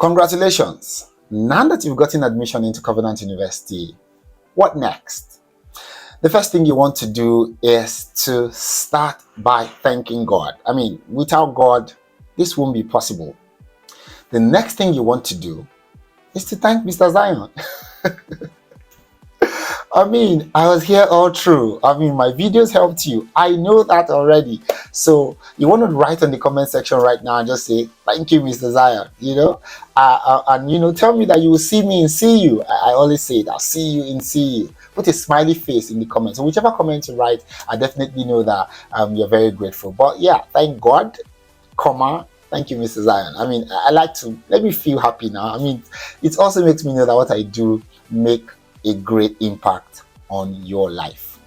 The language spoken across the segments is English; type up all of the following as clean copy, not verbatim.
Congratulations! Now that you've gotten admission into Covenant University, what next? The first thing you want to do is to start by thanking God. I mean, without God, this won't be possible. The next thing you want to do is to thank Mr. Zion. I mean, I was here all through. I mean, my videos helped you. I know that already. So you want to write on the comment section right now and just say, thank you, Mr. Zion, and tell me that you will see me and see you. I always say it, I'll see you and see you. Put a smiley face in the comments. So whichever comment you write, I definitely know that you're very grateful. But yeah, thank God, thank you, Mr. Zion. I mean, I like to, let me feel happy now. I mean, it also makes me know that what I do make a great impact on your life.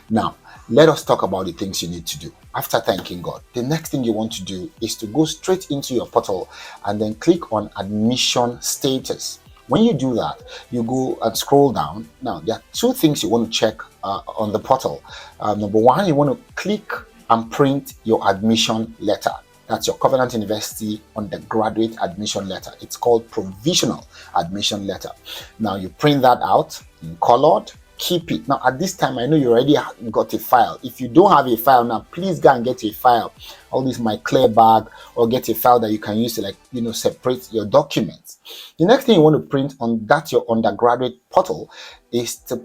Now, let us talk about the things you need to do. After thanking God, the next thing you want to do is to go straight into your portal and then click on admission status. When you do that, you go and scroll down. Now, there are two things you want to check on the portal. Number one, you want to click and print your admission letter. That's your Covenant University undergraduate admission letter. It's called provisional admission letter. Now you print that out in colored, keep it. Now at this time, I know you already got a file. If you don't have a file now, please go and get a file. All this my clear bag, or get a file that you can use to separate your documents. The next thing you want to print on that your undergraduate portal is to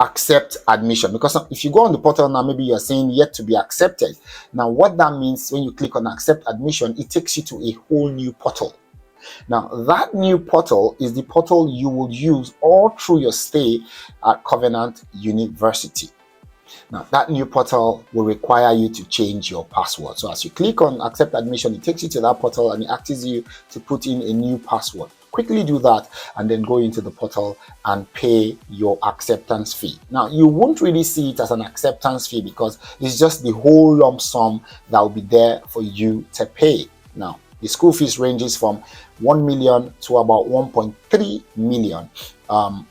accept admission, because if you go on the portal now, maybe you're saying yet to be accepted. Now what that means, when you click on accept admission, it takes you to a whole new portal. Now that new portal is the portal you will use all through your stay at Covenant University. Now that new portal will require you to change your password. So as you click on accept admission, it takes you to that portal and it asks you to put in a new password. Quickly do that and then go into the portal and pay your acceptance fee. Now you won't really see it as an acceptance fee because it's just the whole lump sum that will be there for you to pay. Now the school fees ranges from 1 million to about 1.3 million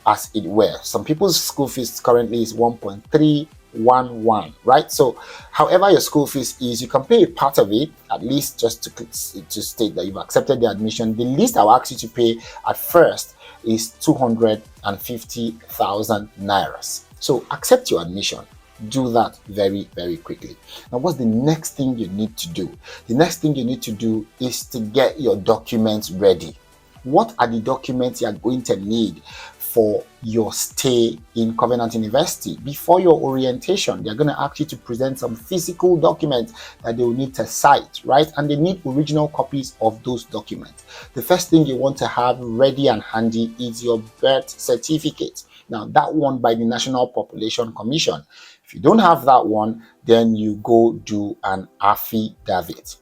as it were. Some people's school fees currently is 1.311, right? So however your school fees is, you can pay a part of it, at least just to state that you've accepted the admission. The least I'll ask you to pay at first is 250,000 nairas. So accept your admission. Do that very, very quickly. Now, what's the next thing you need to do? The next thing you need to do is to get your documents ready. What are the documents you are going to need for your stay in Covenant University? Before your orientation, they're going to ask you to present some physical documents that they will need to cite, right? And they need original copies of those documents. The first thing you want to have ready and handy is your birth certificate. Now, that one by the National Population Commission. If you don't have that one, then you go do an affidavit.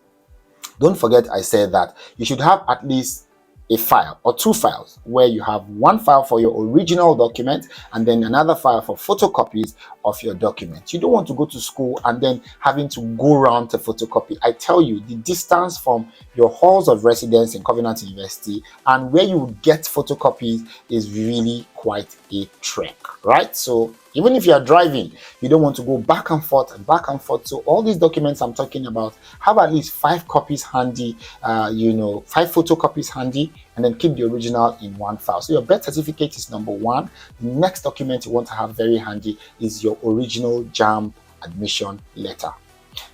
Don't forget I said that you should have at least a file or two files, where you have one file for your original document and then another file for photocopies of your document. You don't want to go to school and then having to go around to photocopy. I tell you, the distance from your halls of residence in Covenant University and where you would get photocopies is really quite a trek, right? So even if you are driving, you don't want to go back and forth and back and forth. So all these documents I'm talking about, have at least 5 copies handy, 5 photocopies handy, and then keep the original in one file. So your birth certificate is number one. The next document you want to have very handy is your original JAMB admission letter.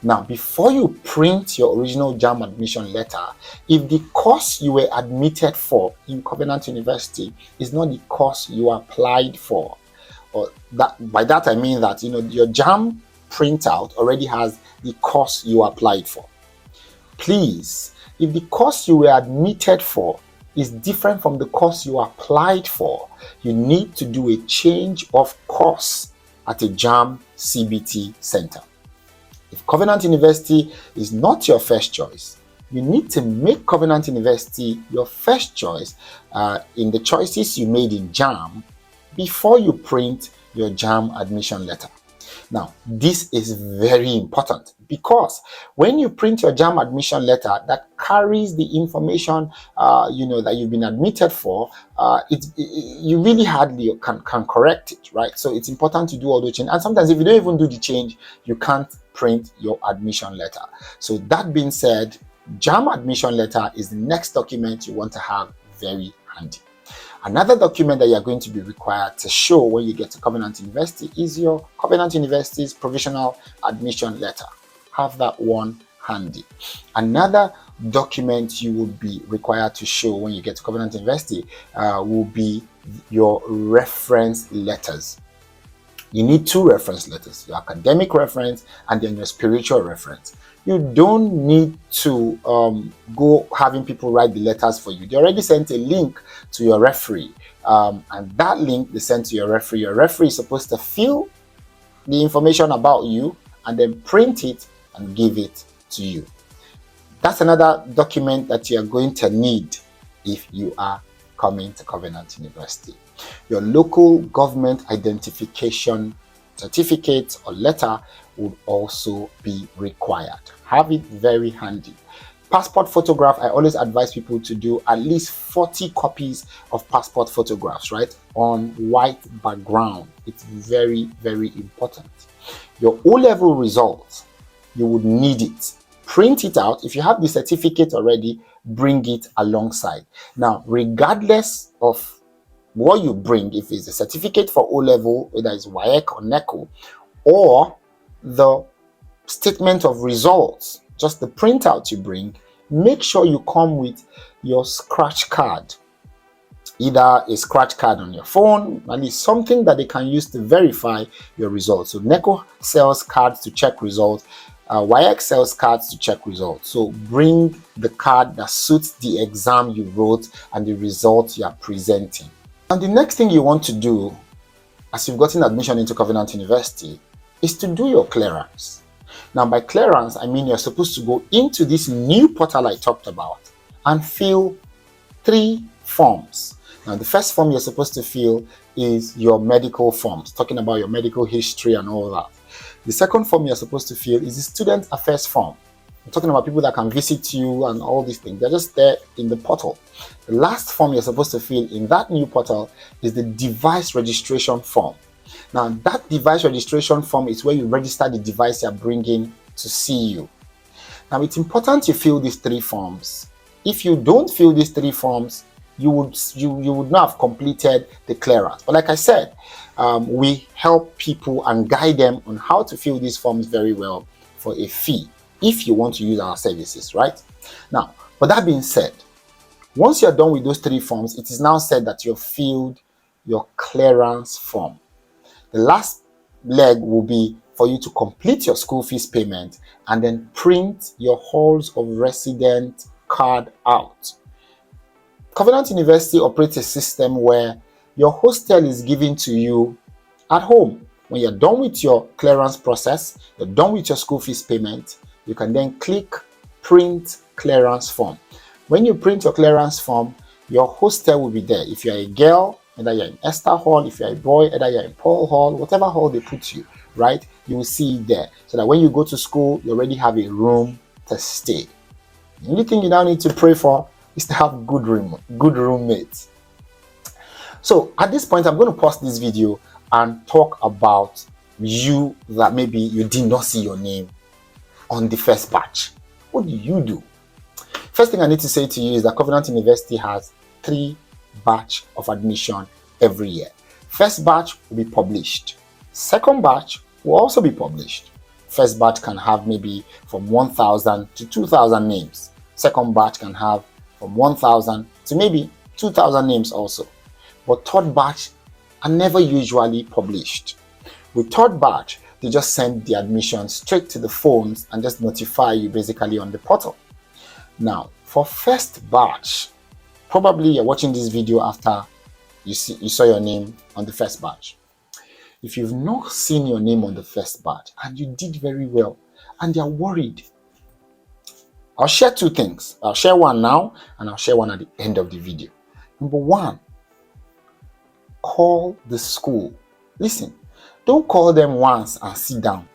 Now, before you print your original JAMB admission letter, if the course you were admitted for in Covenant University is not the course you applied for, or that by that I mean that your JAMB printout already has the course you applied for. Please, if the course you were admitted for is different from the course you applied for, you need to do a change of course at a JAMB CBT center. If Covenant University is not your first choice, you need to make Covenant University your first choice in the choices you made in JAMB before you print your JAMB admission letter. Now, this is very important because when you print your JAMB admission letter that carries the information that you've been admitted for, you really hardly can correct it, right? So it's important to do all the change. And sometimes if you don't even do the change, you can't print your admission letter. So that being said, JAMB admission letter is the next document you want to have very handy. Another document that you're going to be required to show when you get to Covenant University is your Covenant University's provisional admission letter. Have that one handy. Another document you will be required to show when you get to Covenant University will be your reference letters. You need two reference letters, your academic reference and then your spiritual reference. You don't need to go having people write the letters for you. They already sent a link to your referee, and that link they sent to your referee. Your referee is supposed to fill the information about you and then print it and give it to you. That's another document that you are going to need if you are coming to Covenant University. Your local government identification certificate or letter would also be required. Have it very handy. Passport photograph, I always advise people to do at least 40 copies of passport photographs, right, on white background. It's very, very important. Your O-level results, you would need it. Print it out. If you have the certificate already, bring it alongside. Now, regardless of what you bring, if it's a certificate for O-level, whether it's WAEC or NECO, or the statement of results, just the printout you bring, make sure you come with your scratch card. Either a scratch card on your phone, at least something that they can use to verify your results. So NECO sells cards to check results. WAEC sells cards to check results. So bring the card that suits the exam you wrote and the results you are presenting. And the next thing you want to do, as you've gotten admission into Covenant University, is to do your clearance. Now, by clearance, I mean you're supposed to go into this new portal I talked about and fill 3 forms. Now, the first form you're supposed to fill is your medical forms, talking about your medical history and all that. The second form you're supposed to fill is the student affairs form. I'm talking about people that can visit you and all these things. They're just there in the portal. The last form you're supposed to fill in that new portal is the device registration form. Now, that device registration form is where you register the device you're bringing to see you. Now, it's important you fill these 3 forms. If you don't fill these 3 forms, you would not have completed the clearance. But like I said, we help people and guide them on how to fill these forms very well for a fee, if you want to use our services, right? Now, but that being said, once you're done with those 3 forms, it is now said that you've filled your clearance form. The last leg will be for you to complete your school fees payment and then print your halls of residence card out. Covenant University operates a system where your hostel is given to you at home. When you're done with your clearance process, you're done with your school fees payment, you can then click print clearance form. When you print your clearance form, your hostel will be there. If you're a girl, whether you're in Esther Hall, if you're a boy, either you're in Paul Hall, whatever hall they put you, right? You will see it there. So that when you go to school, you already have a room to stay. The only thing you now need to pray for is to have good roommates. So at this point, I'm going to pause this video and talk about you that maybe you did not see your name on the first batch. What do you do? First thing I need to say to you is that Covenant University has 3 batch of admission every year. First batch will be published. Second batch will also be published. First batch can have maybe from 1,000 to 2,000 names. Second batch can have from 1,000 to maybe 2,000 names also. But third batch are never usually published. With third batch, they just send the admission straight to the phones and just notify you basically on the portal. Now, for first batch, probably you're watching this video after you saw your name on the first batch. If you've not seen your name on the first batch and you did very well and you're worried, I'll share 2 things. I'll share one now and I'll share one at the end of the video. Number 1, call the school. Listen, don't call them once and sit down.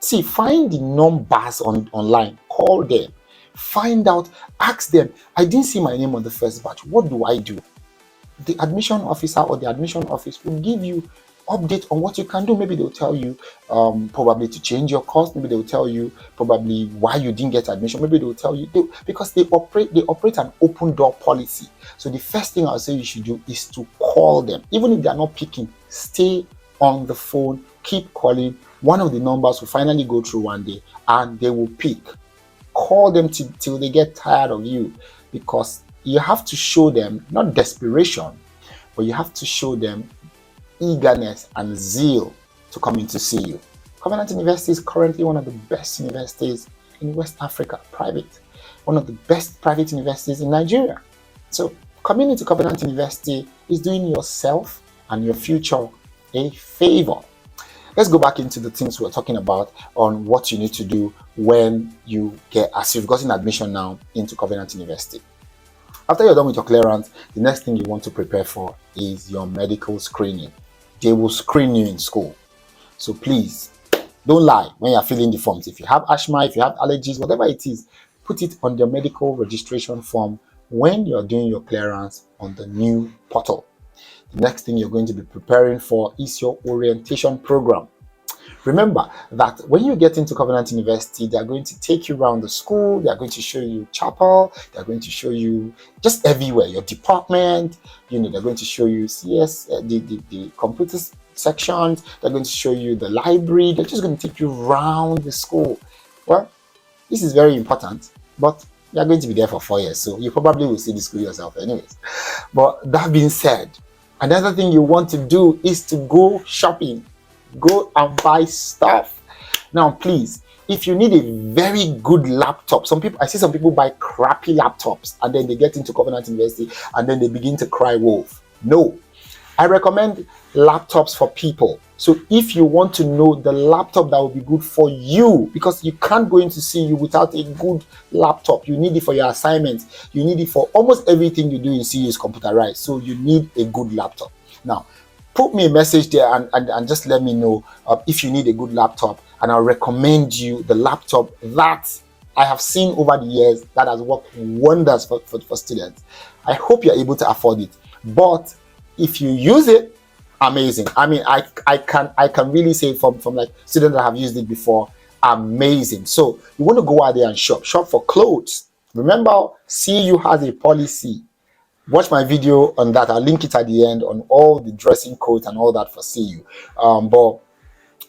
See, find the numbers online. Call them. Find out, ask them, I didn't see my name on the first batch. What do I do? The admission officer or the admission office will give you update on what you can do. Maybe they'll tell you probably to change your course. Maybe they'll tell you probably why you didn't get admission. Maybe they'll tell you because they operate an open door policy. So the first thing I'll say you should do is to call them. Even if they're not picking, stay on the phone, keep calling. One of the numbers will finally go through one day and they will pick. Call them till they get tired of you, because you have to show them not desperation, but you have to show them eagerness and zeal to come in to see you. Covenant University is currently one of the best universities in West Africa, private, one of the best private universities in Nigeria. So coming into Covenant University is doing yourself and your future a favor. Let's go back into the things we're talking about on what you need to do when you get, as you've gotten admission now into Covenant University. After you're done with your clearance, the next thing you want to prepare for is your medical screening. They will screen you in school. So please, don't lie when you're filling the forms. If you have asthma, if you have allergies, whatever it is, put it on your medical registration form when you're doing your clearance on the new portal. The next thing you're going to be preparing for is your orientation program. Remember that when you get into Covenant University, they are going to take you around the school, they are going to show you chapel, they are going to show you just everywhere, your department, they're going to show you CS, the computer sections, they're going to show you the library, they're just going to take you around the school. Well, this is very important, but you're going to be there for 4 years, so you probably will see the school yourself anyways. But that being said, another thing you want to do is to go shopping. Go and buy stuff. Now, please, if you need a very good laptop, I see some people buy crappy laptops and then they get into Covenant University and then they begin to cry wolf. No, I recommend laptops for people. So if you want to know the laptop that will be good for you, because you can't go into CU without a good laptop. You need it for your assignments. You need it for almost everything you do in CU is computerized. So you need a good laptop. Now, put me a message there and just let me know if you need a good laptop, and I'll recommend you the laptop that I have seen over the years that has worked wonders for students. I hope you're able to afford it, but if you use it, amazing. I mean, I can really say from like students that have used it before, amazing. So you want to go out there and shop for clothes. Remember, CU has a policy. Watch my video on that. I'll link it at the end on all the dressing codes and all that for CU. But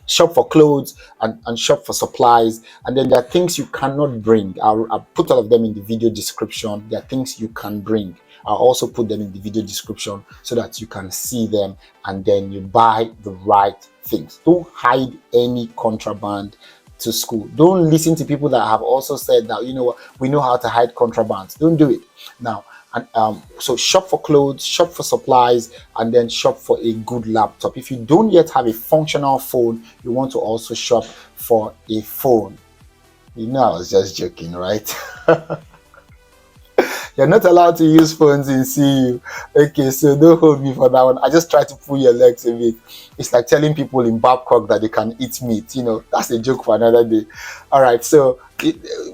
shop for clothes and shop for supplies. And then there are things you cannot bring. I'll put all of them in the video description. There are things you can bring. I'll also put them in the video description so that you can see them and then you buy the right things. Don't hide any contraband to school. Don't listen to people that have also said that, we know how to hide contrabands. Don't do it. Now, and so shop for clothes, shop for supplies, and then shop for a good laptop. If you don't yet have a functional phone, you want to also shop for a phone. I was just joking, right? You're not allowed to use phones in CU. Okay, so don't hold me for that one. I just try to pull your legs a bit. It's like telling people in Babcock that they can eat meat. That's a joke for another day. All right, so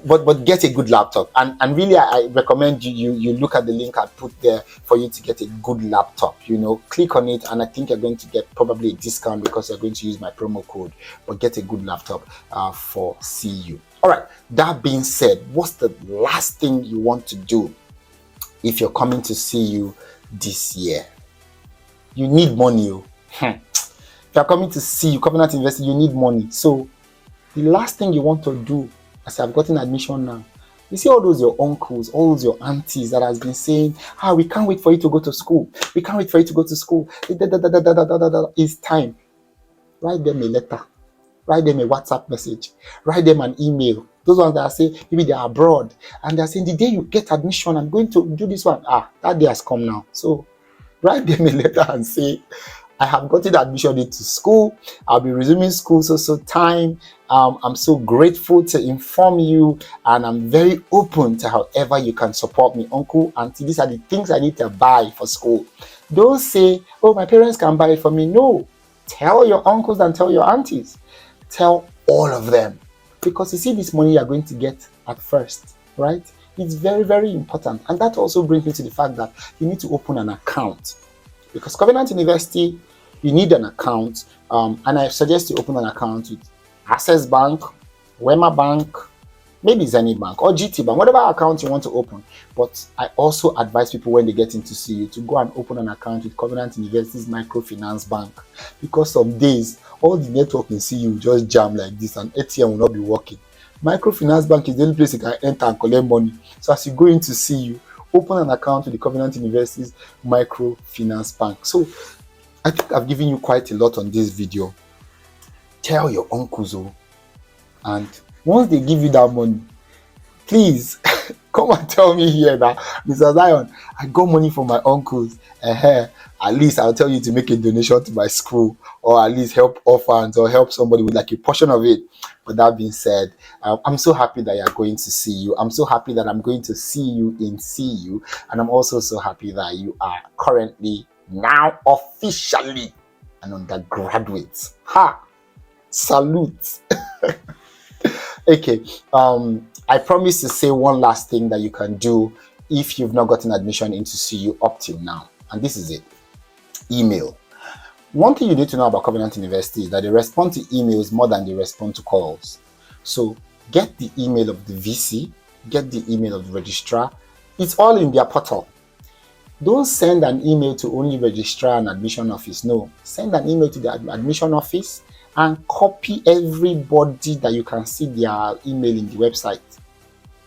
but get a good laptop, and really I recommend you look at the link I put there for you to get a good laptop. Click on it, and I think you're going to get probably a discount because you're going to use my promo code. But get a good laptop for CU. All right. That being said, what's the last thing you want to do if you're coming to CU this year? You need money. If you're coming to CU, Covenant University, you need money. So the last thing you want to do, as I've gotten admission now, you see all those your uncles, all those your aunties that has been saying, we can't wait for you to go to school. We can't wait for you to go to school. It's time. Write them a letter. Write them a WhatsApp message. Write them an email. Those ones that say maybe they are abroad and they're saying the day you get admission, I'm going to do this one. That day has come now. So write them a letter and say, I have gotten admission into school. I'll be resuming school so time. I'm so grateful to inform you, and I'm very open to however you can support me, uncle, auntie. These are the things I need to buy for school. Don't say, my parents can buy it for me. No, tell your uncles and tell your aunties. Tell all of them, because you see this money you're going to get at first, right? It's very, very important. And that also brings me to the fact that you need to open an account, because Covenant University, you need an account, and I suggest you open an account with Access Bank, Wema Bank, maybe Zenith Bank or GT Bank, whatever account you want to open. But I also advise people when they get into CU to go and open an account with Covenant University's Microfinance Bank, because some days all the network in CU will just jam like this and ATM will not be working. Microfinance Bank is the only place you can enter and collect money. So as you go into CU, open an account with the Covenant University's Microfinance Bank. So I think I've given you quite a lot on this video. Tell your uncles, and once they give you that money, please come and tell me here that, Mr. Zion, I got money from my uncles. At least I'll tell you to make a donation to my school, or at least help orphans, or help somebody with like a portion of it. But that being said, I'm so happy that you're going to CU. I'm so happy that I'm going to see you in CU. And I'm also so happy that you are currently, now officially, an undergraduate. Ha! Salute. Okay, I promise to say one last thing that you can do if you've not gotten admission into CU up till now, and this is it. Email. One thing you need to know about Covenant University is that they respond to emails more than they respond to calls. So get the email of the VC, get the email of the registrar. It's all in their portal. Don't send an email to only registrar and admission office. No, send an email to the admission office and copy everybody that you can see their email in the website,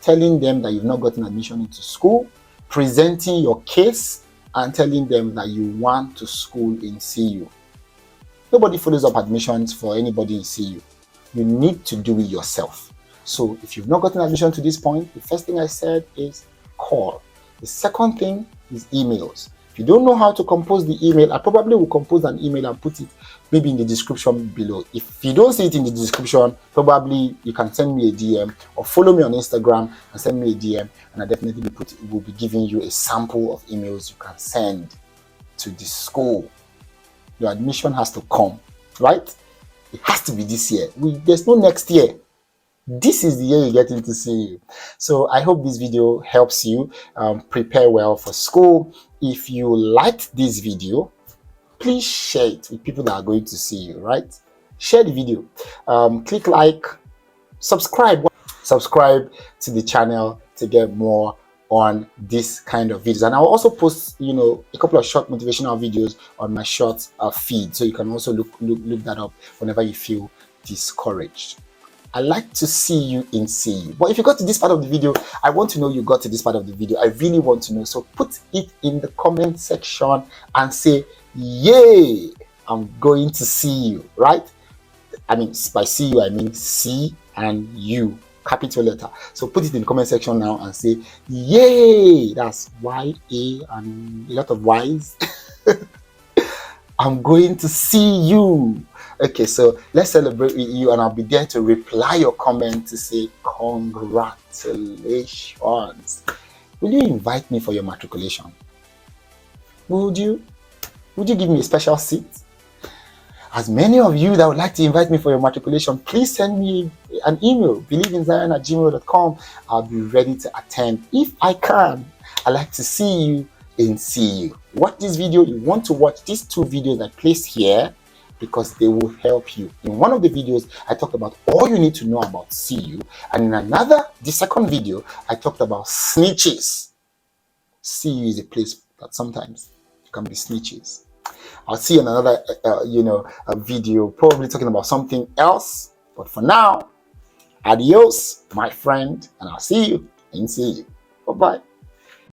telling them that you've not gotten admission into school, presenting your case, and telling them that you want to school in CU. Nobody follows up admissions for anybody in CU. You need to do it yourself. So if you've not gotten admission to this point, the first thing I said is call. The second thing is emails. If you don't know how to compose the email, I probably will compose an email and put it maybe in the description below. If you don't see it in the description, probably you can send me a DM or follow me on Instagram and send me a DM, and I definitely will be giving you a sample of emails you can send to the school. Your admission has to come, right? It has to be this year. There's no next year. This is the year you get into CU. So I hope this video helps you prepare well for school. If you liked this video, please share it with people that are going to see you, right? Share the video. Click like, subscribe to the channel to get more on this kind of videos. And I'll also post, a couple of short motivational videos on my short feed, so you can also look that up whenever you feel discouraged. I like to see you in CU. But if you got to this part of the video, I want to know you got to this part of the video. I really want to know. So put it in the comment section and say, yay, I'm going to see you, right? I mean, by see you, I mean C and U, capital letter. So put it in the comment section now and say, yay, that's Y-A and a lot of Y's. I'm going to see you. Okay, so let's celebrate with you, and I'll be there to reply your comment to say congratulations. Will you invite me for your matriculation? Would you give me a special seat? As many of you that would like to invite me for your matriculation, please send me an email, believinzion@gmail.com. I'll be ready to attend if I can. I'd like to see you in CU. Watch this video. You want to watch these two videos I placed here, because they will help you. In one of the videos, I talked about all you need to know about CU, and in the second video, I talked about snitches. CU is a place that sometimes you can be snitches. I'll see you in another, a video, probably talking about something else. But for now, adios, my friend, and I'll see you in CU. Bye-bye.